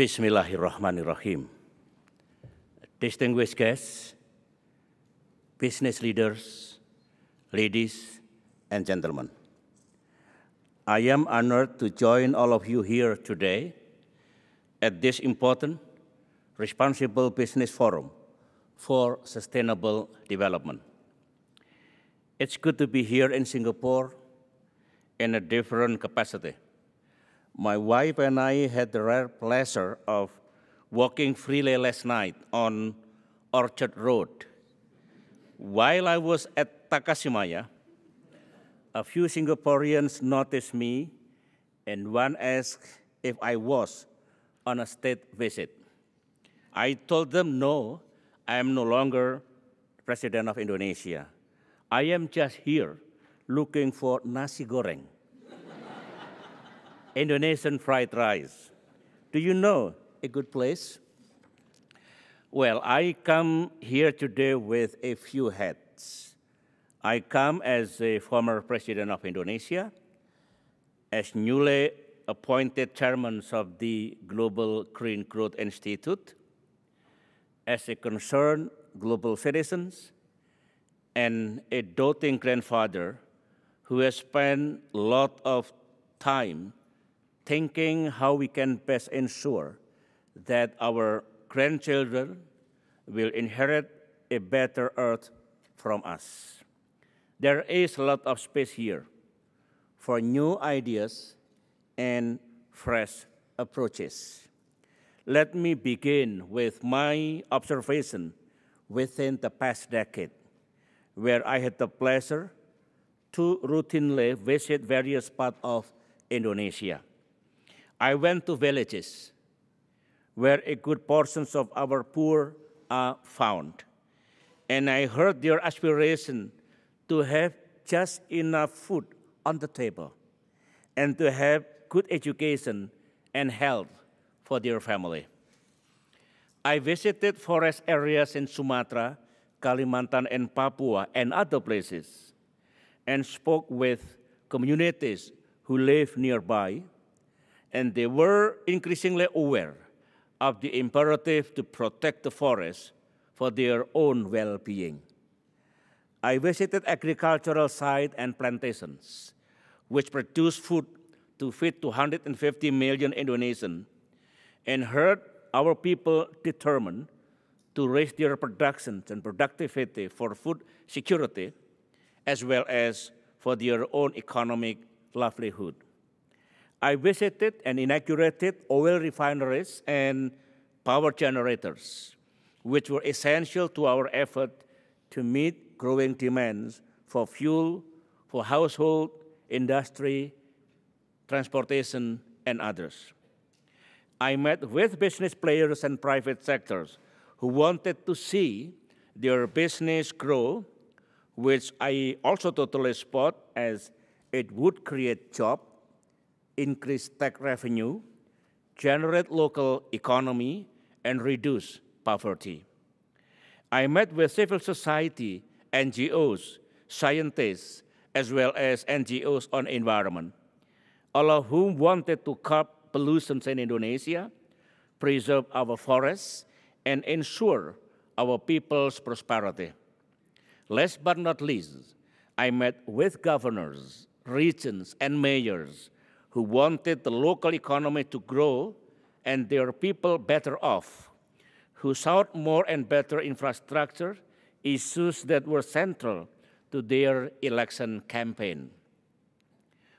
Bismillahirrahmanirrahim. Distinguished guests, business leaders, ladies and gentlemen, I am honored to join all of you here today at this important, responsible business forum for sustainable development. It's good to be here in Singapore in a different capacity. My wife and I had the rare pleasure of walking freely last night on Orchard Road. While I was at Takashimaya, a few Singaporeans noticed me and one asked if I was on a state visit. I told them no, I am no longer President of Indonesia. I am just here looking for nasi goreng. Indonesian fried rice. Do you know a good place? Well, I come here today with a few hats. I come as a former president of Indonesia, as newly appointed chairman of the Global Green Growth Institute, as a concerned global citizen, and a doting grandfather who has spent a lot of time thinking how we can best ensure that our grandchildren will inherit a better earth from us. There is a lot of space here for new ideas and fresh approaches. Let me begin with my observation within the past decade, where I had the pleasure to routinely visit various parts of Indonesia. I went to villages where a good portions of our poor are found, and I heard their aspiration to have just enough food on the table and to have good education and health for their family. I visited forest areas in Sumatra, Kalimantan, and Papua, and other places, and spoke with communities who live nearby, and they were increasingly aware of the imperative to protect the forest for their own well-being. I visited agricultural sites and plantations, which produce food to feed 250 million Indonesians, and heard our people determined to raise their production and productivity for food security, as well as for their own economic livelihood. I visited and inaugurated oil refineries and power generators, which were essential to our effort to meet growing demands for fuel, for household, industry, transportation, and others. I met with business players and private sectors who wanted to see their business grow, which I also totally support, as it would create jobs, increase tax revenue, generate local economy, and reduce poverty. I met with civil society, NGOs, scientists, as well as NGOs on environment, all of whom wanted to curb pollution in Indonesia, preserve our forests, and ensure our people's prosperity. Last but not least, I met with governors, regions, and mayors who wanted the local economy to grow and their people better off, who sought more and better infrastructure, issues that were central to their election campaign.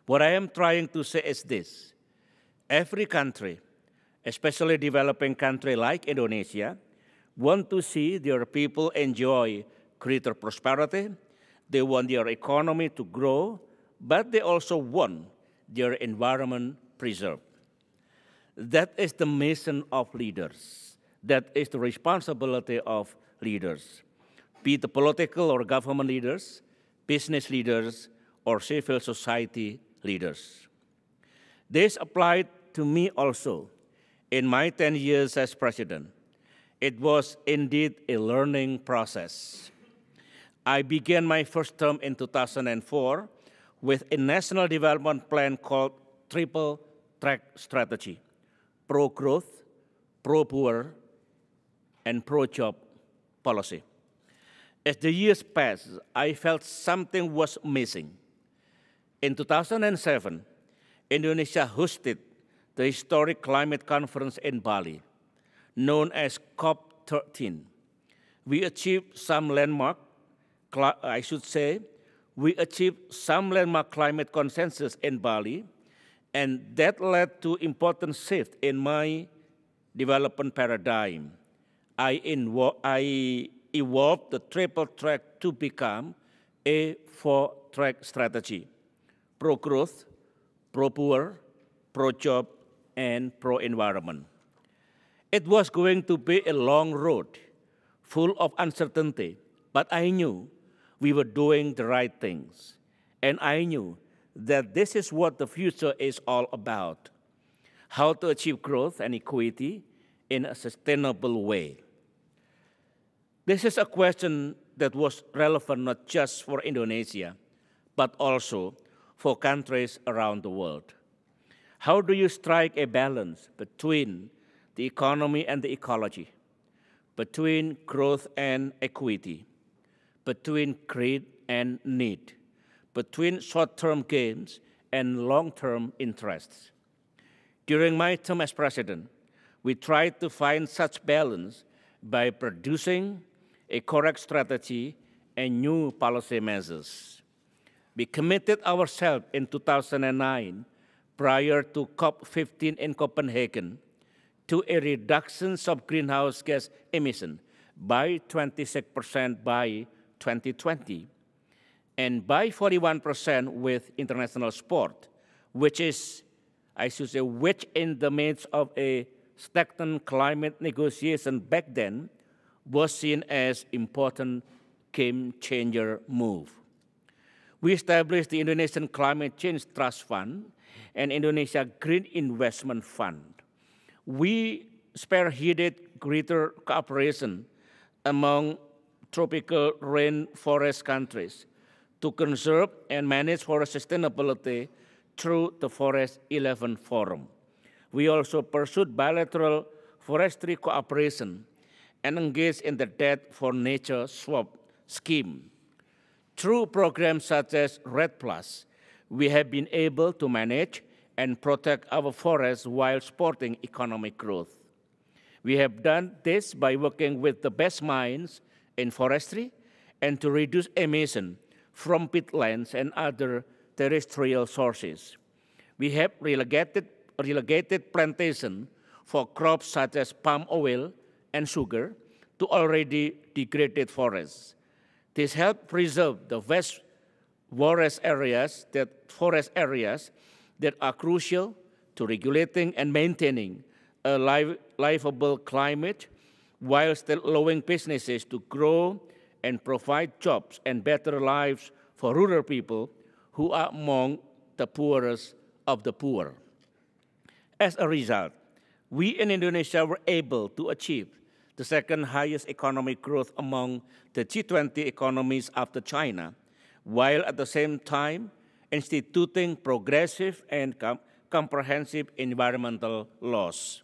What I am trying to say is this: every country, especially developing country like Indonesia, want to see their people enjoy greater prosperity. They want their economy to grow, but they also want their environment preserved. That is the mission of leaders. That is the responsibility of leaders, be it the political or government leaders, business leaders, or civil society leaders. This applied to me also in my 10 years as president. It was indeed a learning process. I began my first term in 2004 with a national development plan called Triple Track Strategy: pro-growth, pro-poor, and pro-job policy. As the years passed, I felt something was missing. In 2007, Indonesia hosted the historic climate conference in Bali, known as COP13. We achieved some landmark, we achieved some landmark climate consensus in Bali, and that led to important shift in my development paradigm. I evolved the triple track to become a four-track strategy: pro-growth, pro-poor, pro-job, and pro-environment. It was going to be a long road, full of uncertainty, but I knew we were doing the right things, and I knew that this is what the future is all about: how to achieve growth and equity in a sustainable way. This is a question that was relevant not just for Indonesia, but also for countries around the world. How do you strike a balance between the economy and the ecology, between growth and equity, between greed and need, between short-term gains and long-term interests? During my term as president, we tried to find such balance by producing a correct strategy and new policy measures. We committed ourselves in 2009, prior to COP15 in Copenhagen, to a reduction of greenhouse gas emission by 26% by 2020, and by 41% with international sport, which is, which in the midst of a stagnant climate negotiation back then was seen as important game-changer move. We established the Indonesian Climate Change Trust Fund and Indonesia Green Investment Fund. We spearheaded greater cooperation among tropical rainforest countries to conserve and manage forest sustainability through the Forest 11 Forum. We also pursued bilateral forestry cooperation and engaged in the Debt for Nature swap scheme. Through programs such as REDD+, we have been able to manage and protect our forests while supporting economic growth. We have done this by working with the best minds in forestry and to reduce emission from peatlands and other terrestrial sources. We have relegated plantation for crops such as palm oil and sugar to already degraded forests. This helped preserve the vast forest areas that are crucial to regulating and maintaining a livable climate, while still allowing businesses to grow and provide jobs and better lives for rural people who are among the poorest of the poor. As a result, we in Indonesia were able to achieve the second highest economic growth among the G20 economies after China, while at the same time instituting progressive and comprehensive environmental laws.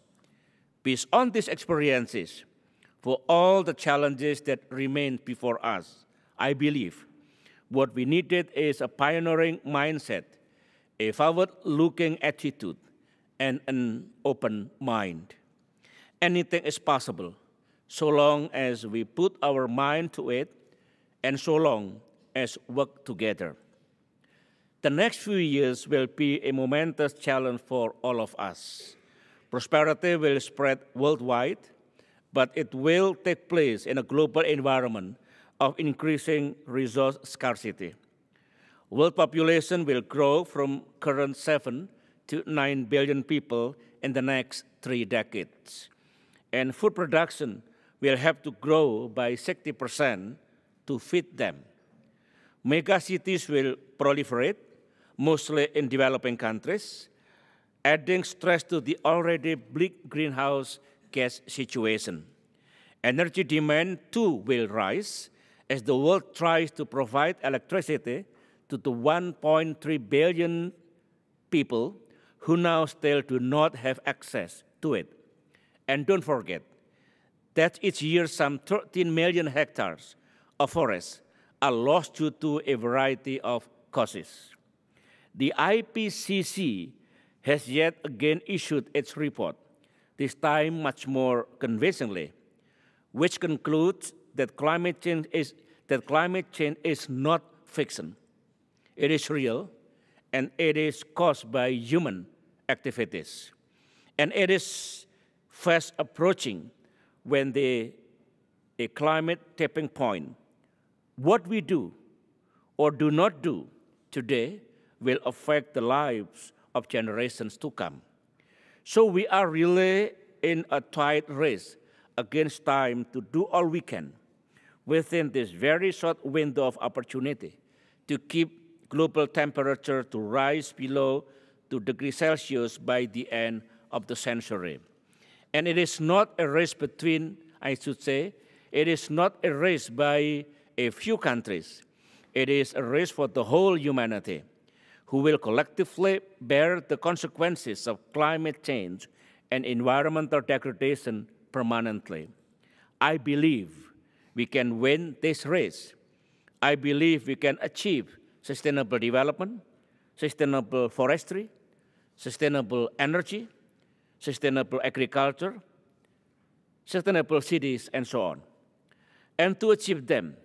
Based on these experiences, for all the challenges that remain before us, I believe what we needed is a pioneering mindset, a forward-looking attitude, and an open mind. Anything is possible, so long as we put our mind to it, and so long as work together. The next few years will be a momentous challenge for all of us. Prosperity will spread worldwide, but it will take place in a global environment of increasing resource scarcity. World population will grow from current 7 to 9 billion people in the next 3 decades. And food production will have to grow by 60% to feed them. Megacities will proliferate, mostly in developing countries, adding stress to the already bleak greenhouse gas situation. Energy demand too will rise as the world tries to provide electricity to the 1.3 billion people who now still do not have access to it. And don't forget that each year some 13 million hectares of forests are lost due to a variety of causes. The IPCC has yet again issued its report, this time much more convincingly, which concludes that climate change is not fiction. It is real, and it is caused by human activities. And it is fast approaching when a climate tipping point. What we do or do not do today will affect the lives of generations to come. So we are really in a tight race against time to do all we can within this very short window of opportunity to keep global temperature to rise below 2 degrees Celsius by the end of the century. And it is not a race between, I should say, it is not a race by a few countries. It is a race for the whole humanity, who will collectively bear the consequences of climate change and environmental degradation permanently. I believe we can win this race. I believe we can achieve sustainable development, sustainable forestry, sustainable energy, sustainable agriculture, sustainable cities, and so on. And to achieve them,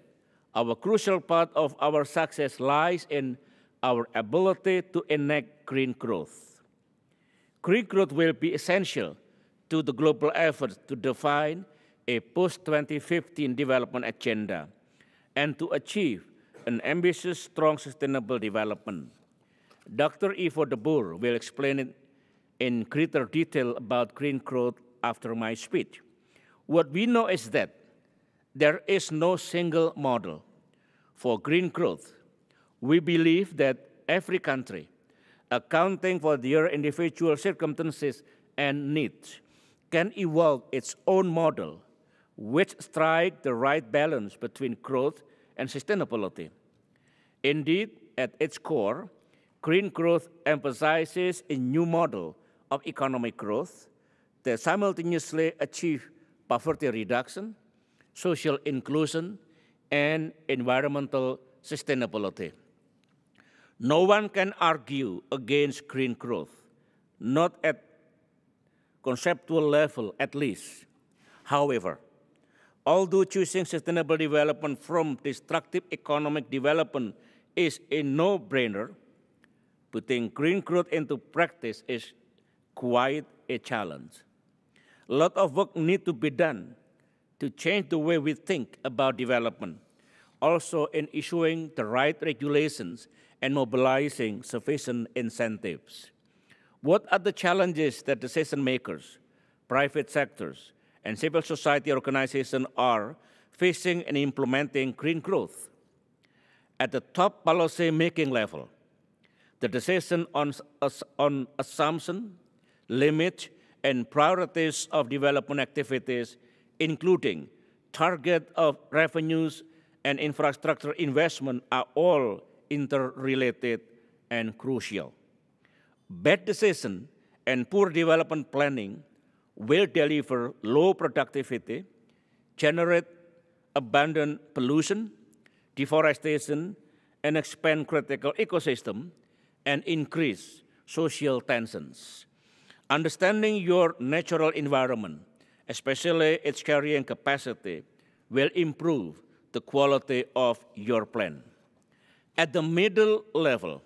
our crucial part of our success lies in our ability to enact green growth. Green growth will be essential to the global effort to define a post-2015 development agenda and to achieve an ambitious, strong, sustainable development. Dr. Ivo de Boer will explain it in greater detail about green growth after my speech. What we know is that there is no single model for green growth. We believe that every country, accounting for their individual circumstances and needs, can evolve its own model, which strike the right balance between growth and sustainability. Indeed, at its core, green growth emphasizes a new model of economic growth that simultaneously achieves poverty reduction, social inclusion, and environmental sustainability. No one can argue against green growth, not at conceptual level at least. However, although choosing sustainable development from destructive economic development is a no-brainer, putting green growth into practice is quite a challenge. A lot of work needs to be done to change the way we think about development, also in issuing the right regulations and mobilizing sufficient incentives. What are the challenges that decision makers, private sectors, and civil society organizations are facing in implementing green growth? At the top policy-making level, the decision on assumption, limits, and priorities of development activities, including target of revenues and infrastructure investment, are all interrelated and crucial. Bad decision and poor development planning will deliver low productivity, generate abundant pollution, deforestation, and expand critical ecosystem, and increase social tensions. Understanding your natural environment, especially its carrying capacity, will improve the quality of your plan. At the middle level,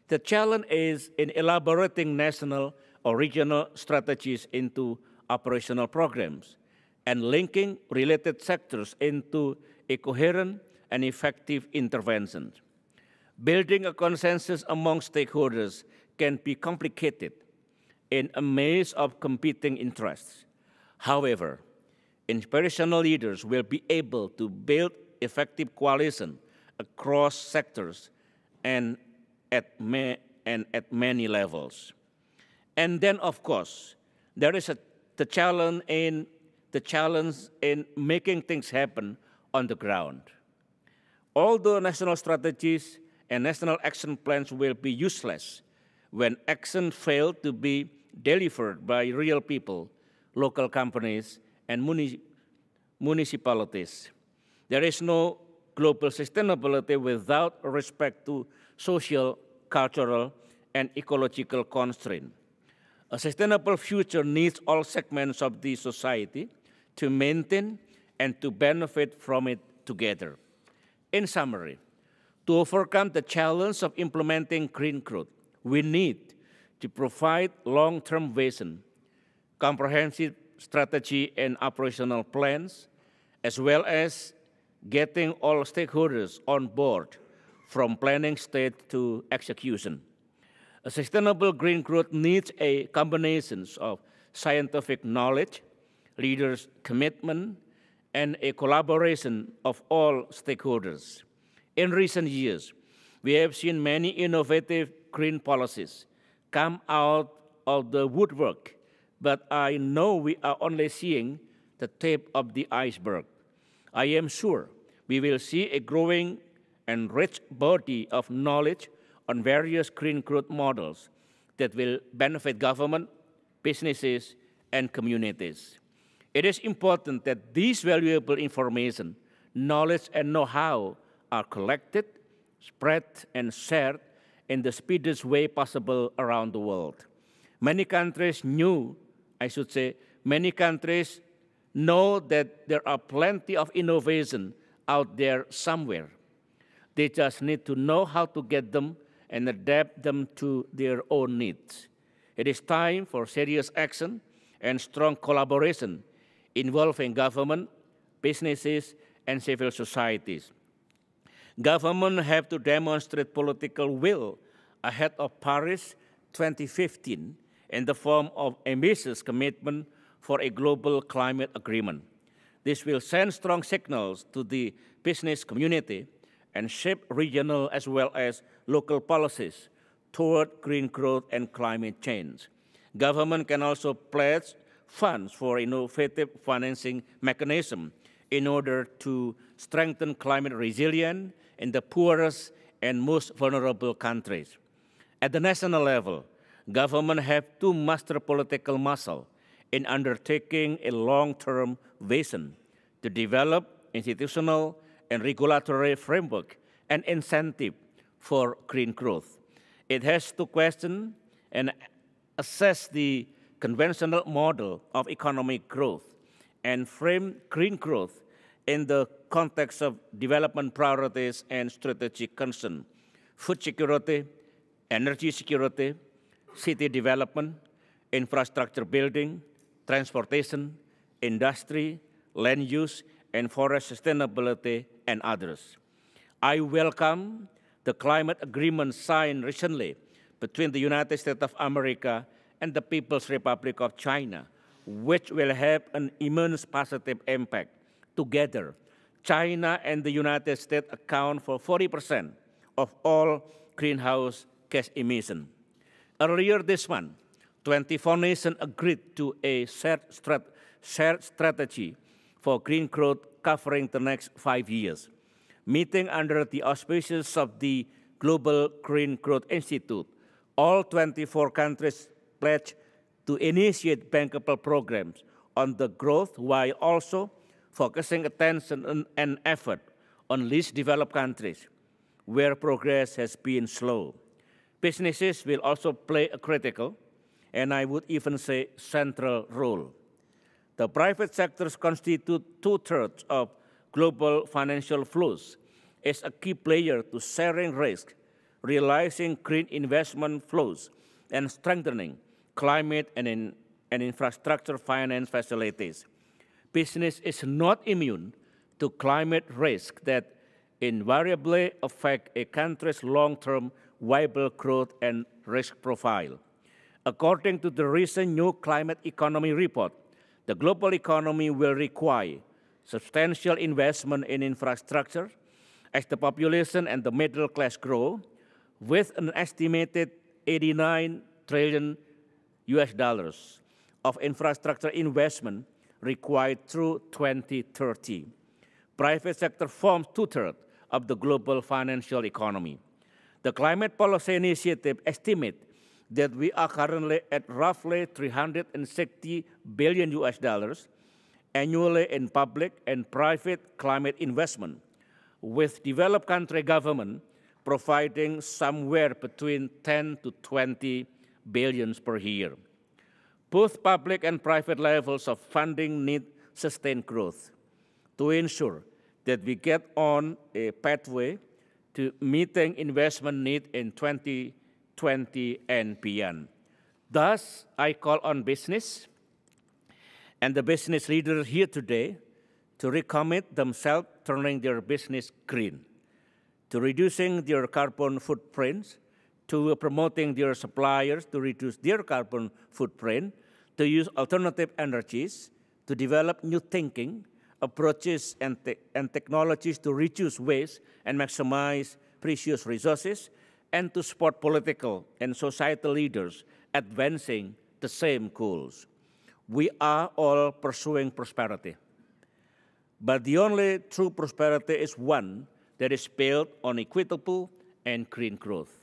the challenge is in elaborating national or regional strategies into operational programs and linking related sectors into a coherent and effective intervention. Building a consensus among stakeholders can be complicated in a maze of competing interests. However, inspirational leaders will be able to build effective coalition across sectors and at many levels. And then, of course, there is the challenge in making things happen on the ground. Although national strategies and national action plans will be useless when action fails to be delivered by real people local companies, and municipalities. There is no global sustainability without respect to social, cultural, and ecological constraints. A sustainable future needs all segments of the society to maintain and to benefit from it together. In summary, to overcome the challenge of implementing green growth, we need to provide long-term vision, comprehensive strategy and operational plans, as well as getting all stakeholders on board from planning stage to execution. A sustainable green growth needs a combination of scientific knowledge, leaders' commitment, and a collaboration of all stakeholders. In recent years, we have seen many innovative green policies come out of the woodwork, but I know we are only seeing the tip of the iceberg. I am sure we will see a growing and rich body of knowledge on various green growth models that will benefit government, businesses, and communities. It is important that these valuable information, knowledge, and know-how are collected, spread, and shared in the speediest way possible around the world. Many countries know that there are plenty of innovation out there somewhere. They just need to know how to get them and adapt them to their own needs. It is time for serious action and strong collaboration involving government, businesses, and civil societies. Governments have to demonstrate political will ahead of Paris 2015 in the form of ambitious commitment for a global climate agreement. This will send strong signals to the business community and shape regional as well as local policies toward green growth and climate change. Government can also pledge funds for innovative financing mechanisms in order to strengthen climate resilience in the poorest and most vulnerable countries. At the national level, government have to master political muscle in undertaking a long-term vision to develop institutional and regulatory framework and incentive for green growth. It has to question and assess the conventional model of economic growth and frame green growth in the context of development priorities and strategic concerns: food security, energy security, city development, infrastructure building, transportation, industry, land use, and forest sustainability, and others. I welcome the climate agreement signed recently between the United States of America and the People's Republic of China, which will have an immense positive impact. Together, China and the United States account for 40% of all greenhouse gas emissions. Earlier this month, 24 nations agreed to a shared strategy for green growth covering the next 5 years. Meeting under the auspices of the Global Green Growth Institute, all 24 countries pledged to initiate bankable programs on the growth while also focusing attention and effort on least developed countries where progress has been slow. Businesses will also play a critical, and I would even say central role. The private sectors constitute 2/3 of global financial flows, is a key player to sharing risk, realizing green investment flows, and strengthening climate and infrastructure finance facilities. Business is not immune to climate risk that invariably affect a country's long-term viable growth and risk profile. According to the recent New Climate Economy report, the global economy will require substantial investment in infrastructure as the population and the middle class grow, with an estimated $89 trillion of infrastructure investment required through 2030. Private sector forms 2/3 of the global financial economy. The Climate Policy Initiative estimates that we are currently at roughly 360 billion US dollars annually in public and private climate investment, with developed country government providing somewhere between 10 to 20 billions per year. Both public and private levels of funding need sustained growth to ensure that we get on a pathway to meeting investment need in 2020 and beyond. Thus, I call on business and the business leaders here today to recommit themselves turning their business green, to reducing their carbon footprints, to promoting their suppliers to reduce their carbon footprint, to use alternative energies, to develop new thinking, approaches and technologies to reduce waste and maximize precious resources, and to support political and societal leaders advancing the same goals. We are all pursuing prosperity, but the only true prosperity is one that is built on equitable and green growth.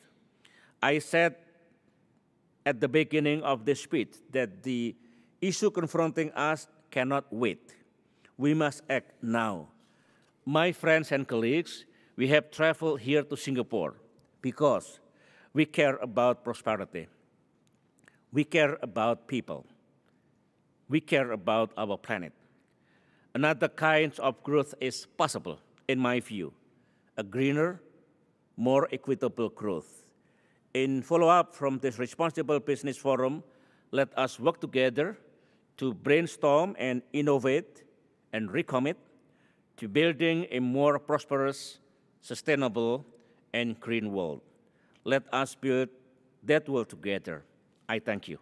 I said at the beginning of this speech that the issue confronting us cannot wait. We must act now. My friends and colleagues, we have traveled here to Singapore because we care about prosperity. We care about people. We care about our planet. Another kind of growth is possible, in my view, a greener, more equitable growth. In follow-up from this Responsible Business Forum, let us work together to brainstorm and innovate and recommit to building a more prosperous, sustainable, and green world. Let us build that world together. I thank you.